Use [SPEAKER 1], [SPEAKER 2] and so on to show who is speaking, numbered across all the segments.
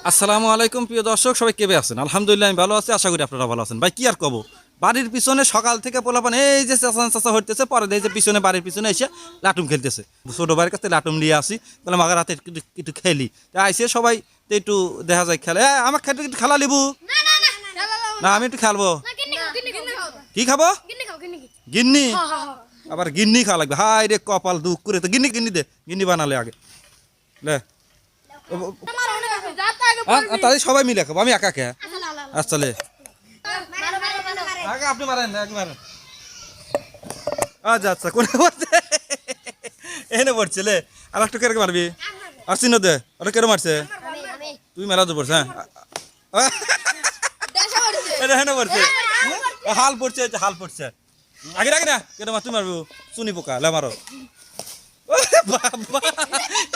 [SPEAKER 1] আসসালামু আলাইকুম প্রিয় দর্শক, সবাই কেবে আছেন? আলহামদুলিল্লাহ আমি ভালো আছি, আশা করি আপনারা ভালো আছেন। ভাই কি আর কব, বাড়ির পিছনে সকাল থেকে পোলাপান এই যে চাচা হইতেছে, পরে এই যে পিছনে বাড়ির পিছনে এসে লাটুম খেলতেছে। ছোট ভাইয়ের কাছে লাটুম নিয়ে আসি, বলে মাগার হাতে একটু খেলি, আইসে সবাই একটু দেখা যায় খেলে। আমার খেতে একটু খেলা লিবু না, আমি একটু খেলবো। কি খাবো? গিন্নি? আবার গিন্নি খাওয়া লাগবে? হাই রে কপাল দুঃখ করে, তো গিন্নি দে, গিন্নি বানালে আগে লে। তাহলে সবাই মিলে খাবো, আমি একা খেয়ে। আচ্ছা লে, আগে আপনি মারেন, আগে মারেন। আচ্ছা আচ্ছা, কোনে পড়ছে? এনে পড়ছে লে। আর একটু কেরকে মারবি? আর চিনো দে, ওটা কেরো মারছে? তুই মেলা তো পড়ছে। হ্যাঁ এটা হেনে পড়ছে, হাল পড়ছে, হাল পড়ছে। আগে রাখি না, কেন মার? তুই মারবি চুনি পোকা, লে মারো।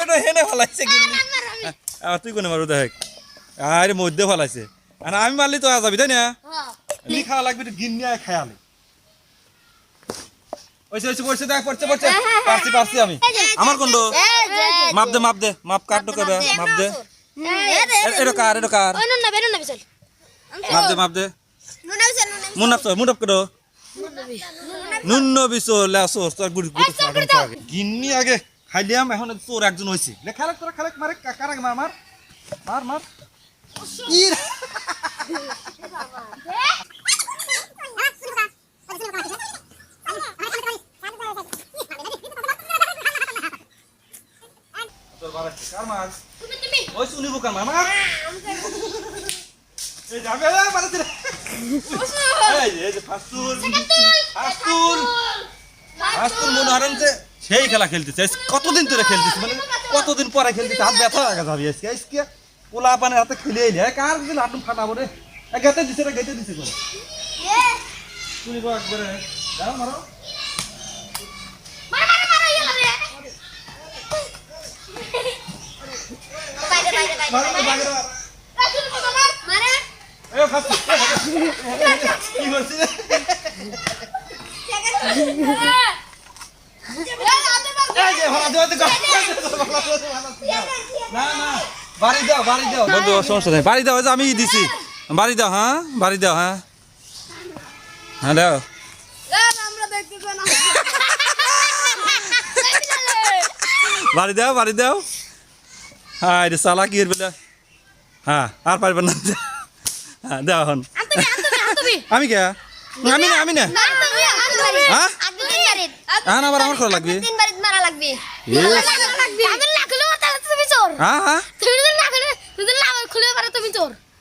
[SPEAKER 1] এটা হেনে ফালাইছে গিন্নি। তুই কোনে মারবো দেখ? আরে মধ্যে ফালাইছে, আর আমি মারলি তো যাবি, তাই না? গিন্নি খাওয়া লাগবে, গিন্নি আয় খেয়ালি। পড়ছে দেখ, পড়ছে পড়ছে, পারছি পারছি আমি। আমার কোন মাপ দে, মাপ দে, মাপ কাটলো কবে? মাপ দে। এটা কার? এটা কার? মাপ দে, মাপ দে। মুনাপ করো নুন্ন বিচল গিন্নি আগে খাইলাম, এখন তোর একজন হয়েছে। খেলাক তোরা, খেলাক মারে, কার আগে মার, মার মার মার। কার মার? ওই শুনি বোকার মার, মার। এই যাবে পারে রে। এই যে ফাস্তুল মনে হারেন যে সেই খেলা খেলতেছে। কতদিন ধরে খেলতেছে, মানে কতদিন পরে খেলতেছে, হাত ব্যথা লাগা যাবে আজকে। পোলা পানের হাতে খেলে এলে কার যদি লাটুম ফাটাবো রে। গেতে দিছে রে, গেতে দিছে করে শুনি গো একবারে। যাও মারো, বাড়ি দাও, আমি দিছি বাড়ি দাও। হ্যাঁ বাড়ি দাও, হ্যাঁ হ্যাঁ দাও। বাড়ি দাও, বাড়ি দাও। হ্যাঁ এটা চালা কি বলে। হ্যাঁ আর পারবেন না। হ্যাঁ দাও এখন। আমি কে? আমি না, আমি না। হ্যাঁ হ্যাঁ আবার আমার খোলা লাগবে।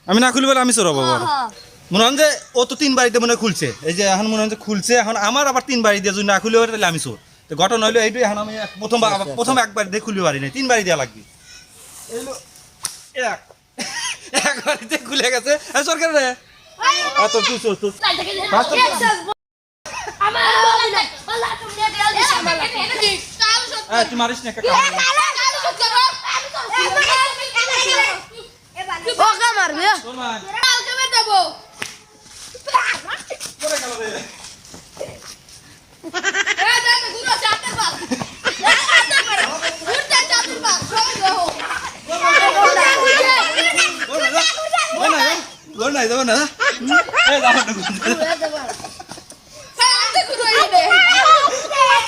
[SPEAKER 1] আমি না খুলবে, আমি চোর হবো। মনে হন যে ও তো 3 বাড়িতে মনে খুলছে, এই যে এখন মনে হন যে খুলছে, এখন আমার আবার 3 বাড়ি দিয়ে যদি না খুলে তাহলে আমি চোর। তো ঘটনা হইলো এইটাই, এখন আমি প্রথম একবার দিয়ে খুলতে পারি না, 3 বাড়ি দেওয়া লাগবে। এইলো এক বাড়িতে খুলে গেছে সরকার রে। তুই চোর, তুই তুই মারিস না কাকা।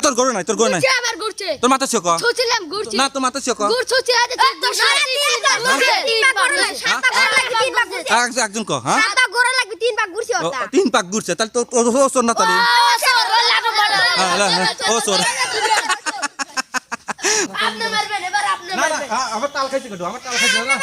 [SPEAKER 1] তোর গরু নাই, তোর গরু নাই, তোর মাথা ছোক না, তোর মাথা ছোক একজন ক। হ্যাঁ 3 পাক ঘুরছে, তাহলে তোর চোর না? তাহলে ও চোর। আমার তাল খাইছে, আমার তাল খাইছে না।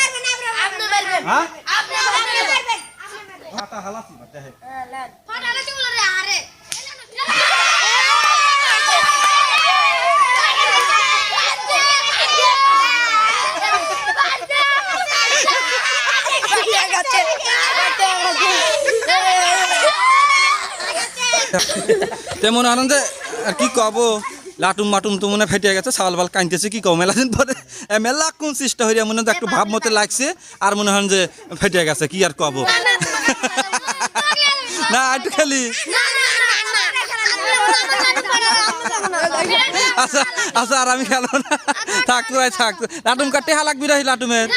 [SPEAKER 1] তেমন আনন্দে আর কি কব, লাটুম মাটুম তো মনে ফেটে গেছে, চাল বাল কাঁদতেছে। কি কব, মেলা দিন পরে মেলা কোন চেষ্টা হইয়া মনে হয় একটু ভাব মতো লাগছে, আর মনে হয় যে ফেটে গেছে। কি আর কব, না একটু খেলি আচ্ছা আচ্ছা আর আমি খেলো না থাক তোরাই থাক লাটুম কাটতে হালাক বিরাহি লাটুমের